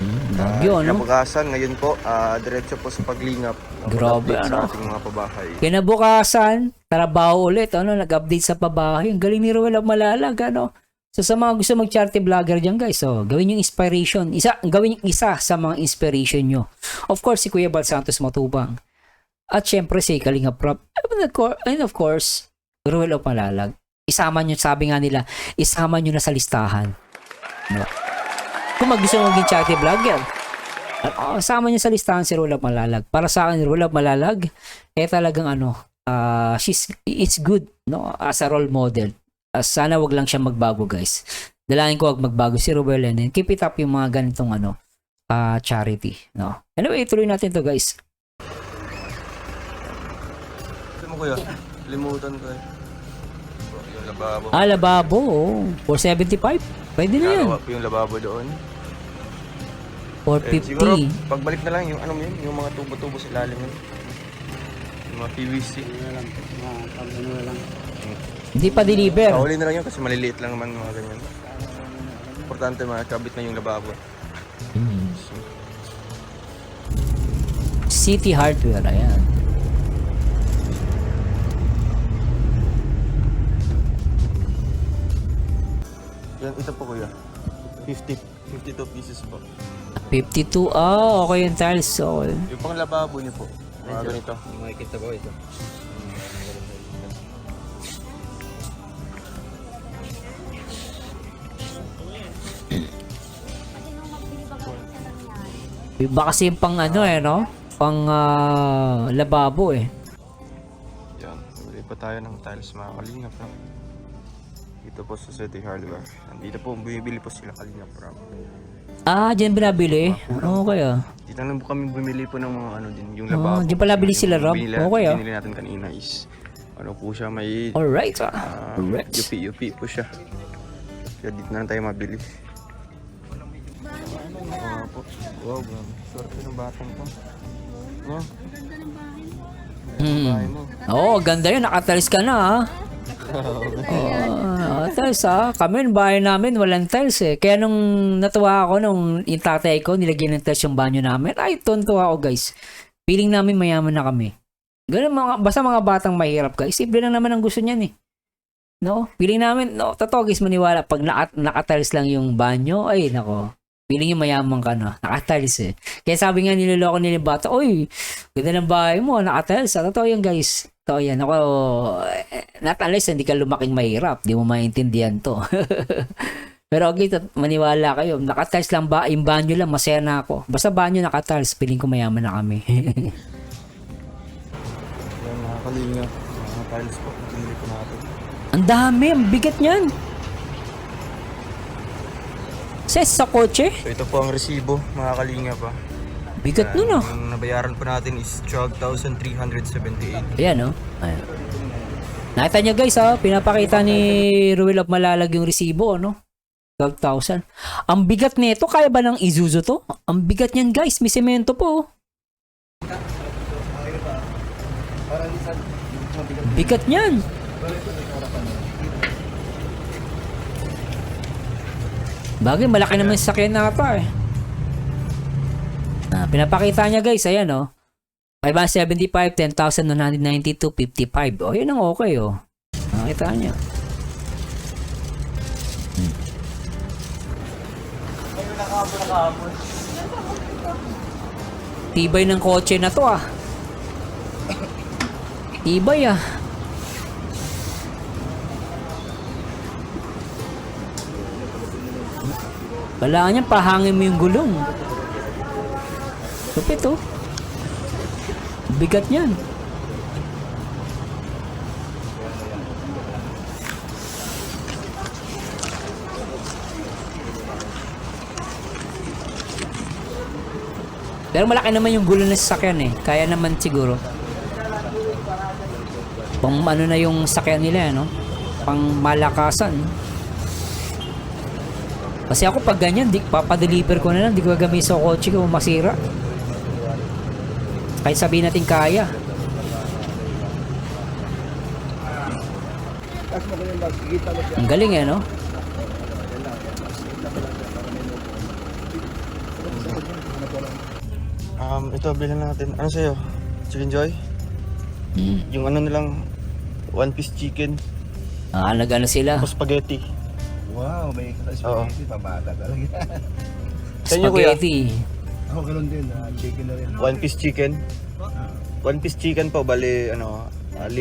Bagyo, no? Kinabukasan, ngayon po, diretso po sa paglingap. Grabe, Update ano? sa ating mga pabahay. Kinabukasan, trabaho ulit, ano, nag-update sa pabahay. Ang galing ni Ruel of Malalag, ano. So sa mga gusto mag-charity vlogger dyan, guys, so gawin yung inspiration. Gawin yung isa sa mga inspiration nyo. Of course, si Kuya Bal Santos Matubang. At syempre si Kalinga Prab. And of course, Ruel of Malalag. Isama nyo, sabi nga nila, isama nyo na sa listahan. No? Kung gusto mo maging charity vlogger, sama nyo sa listahan si Ruel of Malalag. Para sa akin, Ruel of Malalag, talagang ano, it's good, no, as a role model. Sana wag lang siya magbago, guys. Dalangin ko wag magbago si Ruel, and then keep it up yung mga ganitong ano, charity, no. Anyway, tuloy natin to, guys. Ito mo, kuya. Limutan ko eh. Yung lababo. Lababo, 475. Pwede na yan. Nagawa po yung lababo doon. Siguro, 450. pagbalik na lang yung ano yun, yung mga tubo-tubo sa ilalim yun. Yung mga PVC. Ano na lang. Hindi pa deliver. Kauli na lang yun kasi maliliit lang naman mga ganyan. Importante makakabit na yung lababo. City Hardware, ayan. Yan, ito po kuya. 52 pieces po. 52, okay yung tiles. So, Yung pang lababo niyo po. Mga ganito. Makikita ko ito. iba kasi yung pang ano no? Pang lababo eh. Yan. Bili pa tayo ng tiles mga kalingap. No? Dito po sa City Hardware. Dito po bumibili po sila kalingap. Diyan binabili? Okay Dito lang po kami bumili po ng mga ano din. Yung lababo. Diyan pala bili sila, Rob. Okay Binili natin kanina is ano po siya may Alright. Correct. UP po siya. Kaya dito na lang tayo mabili. Wow, swerte ng batang to. No? Bahay mo. Oo, ganda yun. Nakatiles ka na ha. Tiles ha. Kami, bahay namin, walang tiles eh. Kaya nung natuwa ako nung yung tatay ko, nilagyan ng tiles yung banyo namin. Ay, tuntua ako guys. Feeling namin mayaman na kami. Ganun basta mga batang mahirap guys. Simple lang naman ang gusto niyan eh. No? Feeling namin, no, totoo guys, maniwala. Pag nakatiles lang yung banyo, ay nako. Feeling yung mayaman ka na. Nakatiles eh. Kaya sabi nga niloloko nila yung bata, oy, ganda ng bahay mo, nakatiles. Totoo yan guys. Totoo yan. Ako, not unless hindi ka lumaking mahirap. Di mo maintindihan to. Pero okay, maniwala kayo. Nakatiles lang ba? Yung banyo lang, masaya na ako. Basta banyo nakatiles, feeling ko mayaman na kami. Yan mga kalinga. Mga tiles po. Pinili po natin. Ang dami, ang bigat niyan. Ses sa kotse? So ito po ang resibo mga kalinga pa. Bigat nun ah. Ang nabayaran po natin is 12,378. Ayan no? Ayan. Nakita niyo guys ha, pinapakita ni Ruel of Malalag yung resibo, no? 12,000. Ang bigat nito, kaya ba ng Isuzu to? Ang bigat niyan guys, may semento po. Bigat niyan. Bagay, malaki naman yung sakyan nata eh. Pinapakita niya guys, ayan o. 575, 10,992, 55. O, yun ang okay o. Nakita niya. Tibay ng kotse na to ah. Tibay ah. Wala niya, pahangin mo yung gulong. Lupit oh. Bigat niyan. Pero malaki naman yung gulong ng sasakyan eh. Kaya naman siguro. Pang ano na yung sasakyan nila, no? Pang malakasan. Kasi ako pag ganyan, papadeliver ko na lang, di ko gagamitin sa kotse ko, masira. Kahit sabihin natin kaya. Ang galing eh, no? Ito, bilhin natin. Ano sa'yo? Chicken Joy? Yung ano nilang one piece chicken. Nag-ano sila? Tapos spaghetti. Wow, may spaghetti, pabata talaga. Sa inyo, kuya? Spaghetti. Ako ganoon din, chicken na rin. One piece chicken. One piece chicken po, bali, ano, 5.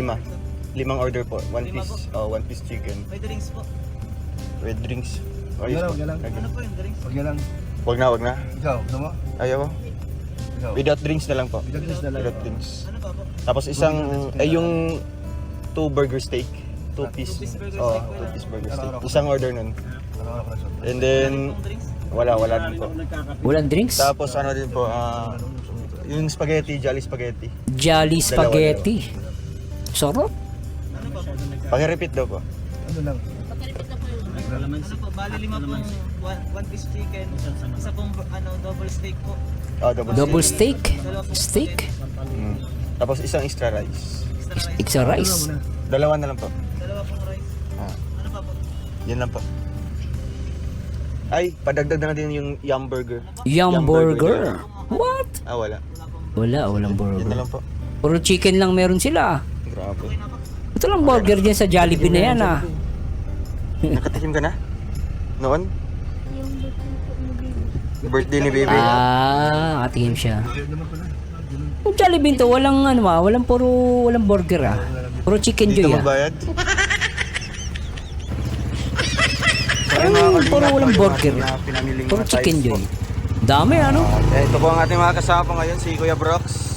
5 order po. One piece chicken. May drinks po. With drinks. Wag na lang, wag na lang. Ano po yung drinks? Wag na lang. Wag na. Ikaw, gusto mo? Ayaw. Ikaw. Without drinks na lang po. Without drinks na lang. Without drinks. Ano pa po? Tapos isang, yung 2 burger steak. 2 piece. Two-piece burger Oo, steak, 2 piece burger steak. Araw-araw. Isang order nun. Araw-araw ko na siya. And then, Yung drinks? wala din po. Walang drinks? Tapos ano din po, yung spaghetti, Jolly Spaghetti. Jolly Spaghetti. Sarap. Paki-repeat daw po. Ano lang? Ano po? Bali 5 pong one piece chicken. Isa pong double steak po. Double steak. Dalawa pong Steak. Mm. Tapos isang extra rice. Extra rice. Dalawa na lang po. Dalawa pong rice. Ah, Ano pa po? yan lang po. Ay, padagdag na natin yung yum burger. Yum burger. What? Wala. Walang Yan na burger. lang po. Puro chicken lang meron sila. Grabe. Ito lang burger dyan sa Jollibee na yan ah. Nakatikim ka na? Noon? Birthday ni baby. Atingin siya. Yung Jollibee to, walang burger ah. Puro chicken Dito joy ah. magbayad? Puro walang burger. Puro chicken joy. Dami ano? Ito po ang ating mga kasama ngayon, si Kuya Brox.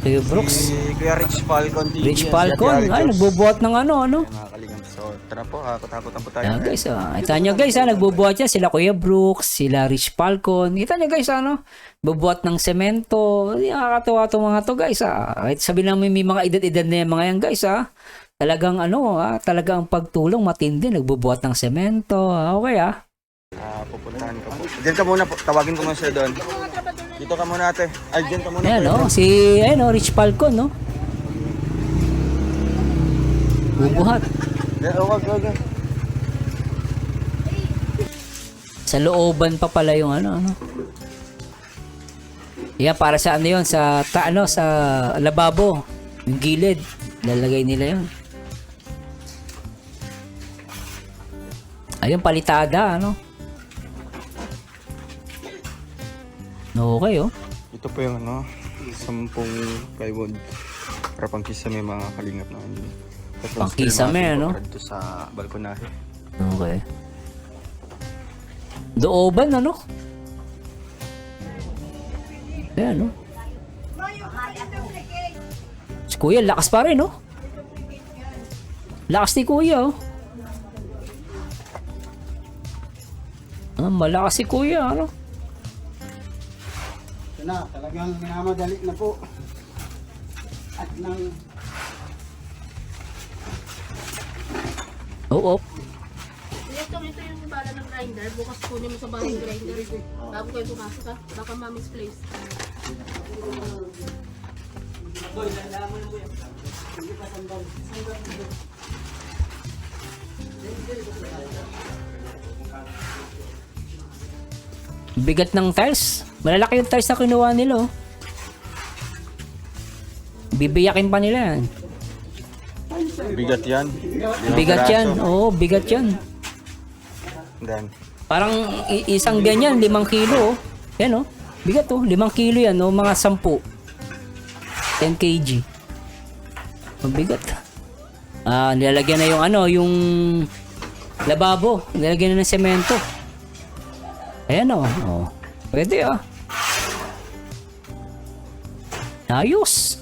Kuya Brooks. Si Kuya Rich Falcon TV. Rich si Falcon. Ate Ay, Arijos. nagbubuhat ng ano. Mga kalingap. So, tara po, hakot-hakotan po tayo. Ayan guys, kita nyo guys, nagbubuhat yan. Sila Kuya Brooks, sila Rich Falcon. Kita nyo guys, bubuhat ng semento. Nakakatawa itong mga to guys, Kahit sabi lang may mga edad-edad na yan mga yan guys, Talagang talagang pagtulong matindi. Nagbubuhat ng semento. Okay, Pupuntahan ko po. Diyan ka muna po. Tawagin ko muna siya doon. Dito ka muna ate. Ay, diyan ka muna. Ayan, Kuya Brox. si Rich Falcon, no? Bubuhat. Wag. Sa looban pa pala yung ano. Yan, para sa ano yun, sa lababo. Yung gilid. Lalagay nila yun. Ayun, palitada, Okay, Ito po yung 10 plywood. Para pangkisame mga kalingap na yun. Pangkisame, Dito sa balkonahe. Okay. Dooban, Ayan, Si Kuya, lakas pa rin, Lakas ni Kuya, malakas si Kuya, Ito na, talagang minamadali na po. At nang Oo. Ito yung bala ng grinder. Bukas kunin mo sa bahay yung grinder. Bago kayo pumasok ha. Baka ma-misplace. Bigat ng tiles. Malalaki yung tiles na kinuha nila, Bibiyakin pa nila yan. Bigat yan. Bigat yan. Oo, bigat yan. Dan. Parang isang ganyan, 5 kilo, Yan, Bigat, 5 kilo yan, mga 10. 10 kg. Mabigat. Nilalagyan na yung yung lababo. Nilalagyan na ng semento. Ayan, Pwede, Ayos.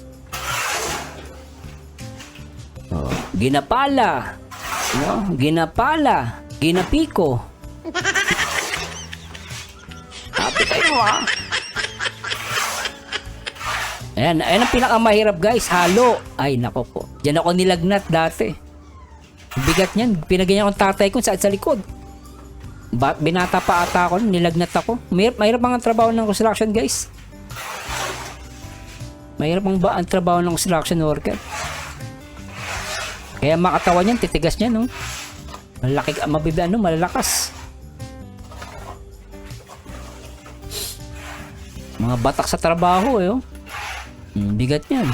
Ginapala. Ginapala. Ginapiko. Happy kayo, Ayan ang pinakamahirap guys, halo. Ay, nako po. Diyan ako nilagnat dati. Bigat niyan. Pinagyan akong tatay ko sa likod. Binata pa ata ako, nilagnat ako. Mahirap ang trabaho ng construction guys. Mahirap ang trabaho ng construction worker. Kaya makatawan niyan, titigas niya, Malaki, malalakas. Mga batak sa trabaho eh. Oh. Bigat yan.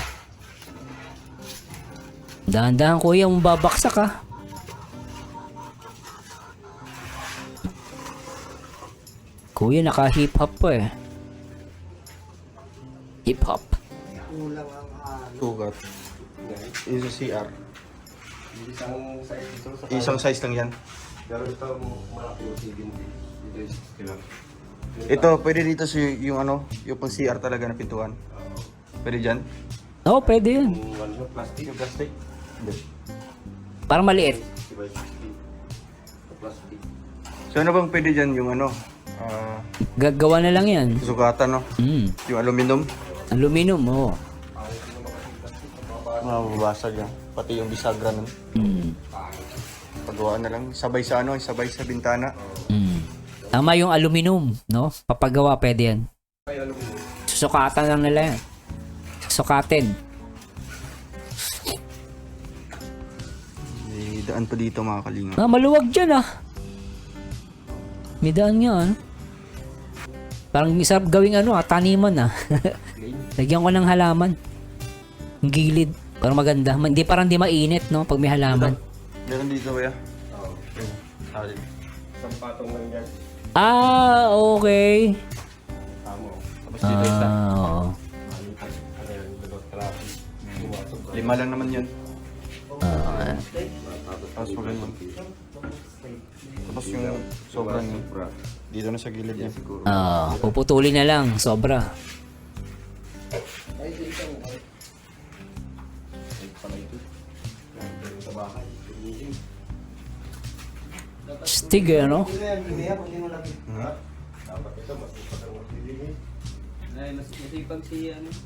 Dahan-dahan kuya, babaksak ha. Kuya, naka-hip-hop pa eh. Hip-hop. Sugat. Yung sa CR. Isang size lang yan. Ito, pwede dito yung ano, yung pang CR talaga na pintuan. Pwede dyan? Oo, pwede yun. Yung plastic? Hindi. Parang maliit. So ano bang pwede dyan yung ano? Gagawa na lang yan. Sugatan, no? Yung aluminum? Aluminum, oo. Mababasag yan. Pati yung bisagra nun. Pagawa na lang. Sabay sa ano, sabay sa bintana. Tama yung aluminum, no? Papagawa, pwede yan. Susukatan lang nila yan. Susukatin. May daan pa dito mga kalinga. Maluwag dyan ah. May daan nga ano. Parang misarap gawing ano taniman ah. Lagyan ko ng halaman. Ang gilid. Para maganda. Hindi parang di mainit no pag may halaman. Meron dito kuya? Ah, okay. Oo. 5 lang naman yun. Tapos magandang. Tapos yung sobrang dito na sa gilid niya. Puputulin na lang. Sobra. Stig ano?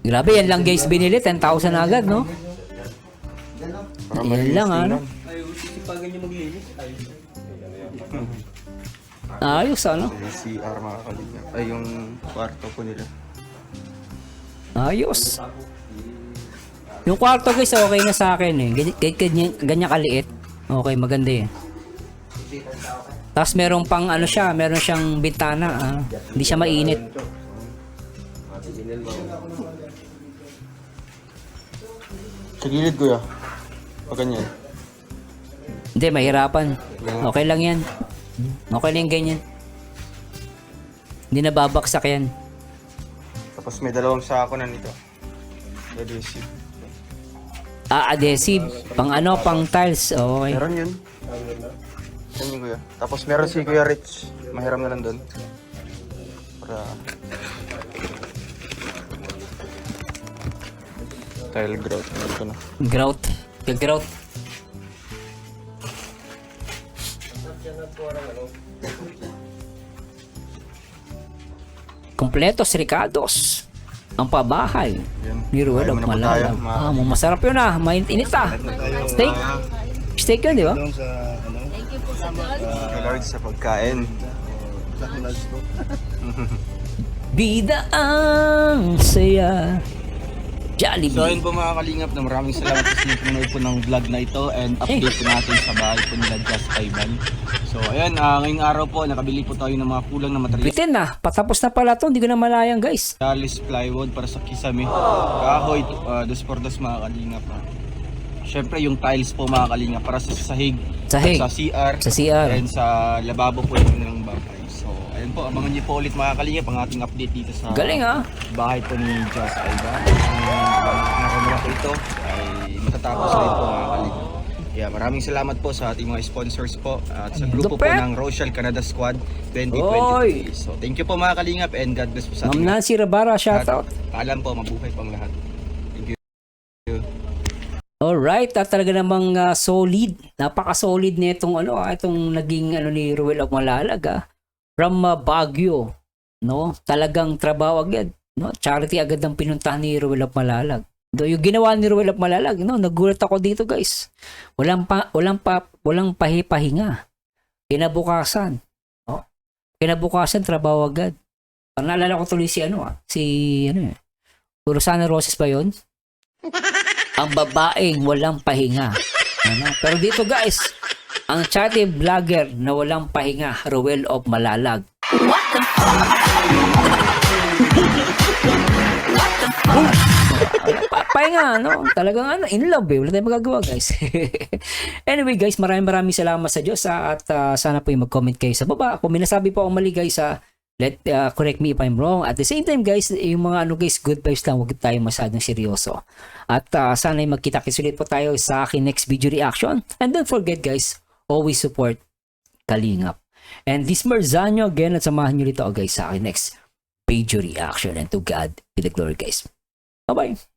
Grabe yan lang guys binili. 10,000 agad no? Yan lang ano? Ayos ano? Yung CR mga kalinga. Ay yung kwarto po nila. Ayos. Yung kwarto guys okay na sa akin eh. Ganyan kaliit. Okay, maganda eh. Tapos merong pang ano siya, meron siyang bintana. Hindi siya mainit. Sa gilid kuya. O ganyan. Hindi, mahirapan. Okay lang yan. Okay lang ganyan. Hindi nababaksak yan. Tapos may 2 sako na nito. Adhesive. Adhesive. Pang ano, pang tiles. Okay. Meron yun. Yan yun kuya. Tapos meron si Kuya Rich. Mahiram na lang doon. Para tile grout. Ito na. Grout. Grout. Kompletos Ricardos. Ang pabahay ni Ruel of Malalag. Masarap yun mainit Steak. Steak yun, di ba? Doon sa ano? Kay Lord sa pagkain. Bida ang saya. Jollibee. So ayun po mga kalingap na maraming salamat sa sinunod po ng vlog na ito and update po natin sa bahay po nila Just Ivan. So ayun, ngayong araw po nakabili po tayo ng mga kulang na materials. Bitin na. Patapos na pala to. Hindi ko na malayang guys. Talis plywood para sa kisame. Kahoy, dos por dos mga kalingap. Siyempre yung tiles po mga kalingap para sa sahig. Sahig. Sa CR. Sa CR. And sa lababo po yung ng bahay. So ayun po, abangan niyo po ulit mga kalingap ang ating update dito sa Galing bahay po ni Just Ivan. Nakamura po ito ay matatapos na ito mga kalingap. Yeah, maraming salamat po sa ating mga sponsors po at sa grupo po Lupet. ng Rochelle Canada Squad 2023. Oy. So thank you po mga kalingap and God bless po sa Ma'am ating Nancy Rabara, shoutout. Paalam po, mabuhay pang lahat. Thank you. Alright, talaga namang solid. Napaka-solid nitong itong naging ni Ruel of Malalag from Baguio, no? Talagang trabaho agad, no? Charity agad ang pinuntahan ni Ruel of Malalag. Do yung ginawa ni Ruel of Malalag, no? Nagulat ako dito, guys. Walang pahipahinga. Kinabukasan, no? Kinabukasan trabaho agad. Naalala ko tuloy si Rosana Roses ba 'yon? Ang babaeng walang pahinga. Pero dito guys, ang charity vlogger na walang pahinga, Ruel of Malalag. What the fuck? Pahinga, no? Talagang in love eh. Wala tayong magagawa, guys. Anyway, guys, maraming salamat sa Diyos at sana po yung mag-comment kayo sa baba. Kung may nasabi po akong mali, guys, correct me if I'm wrong. At the same time, guys, yung mga guys, good vibes lang. Huwag tayo masyadong seryoso. At sana yung magkita-kits ulit po tayo sa akin next video reaction. And don't forget, guys, always support Kalingap. And this Marzano again at samahan nyo rito, guys, sa akin next video reaction. And to God be the glory, guys. Bye-bye.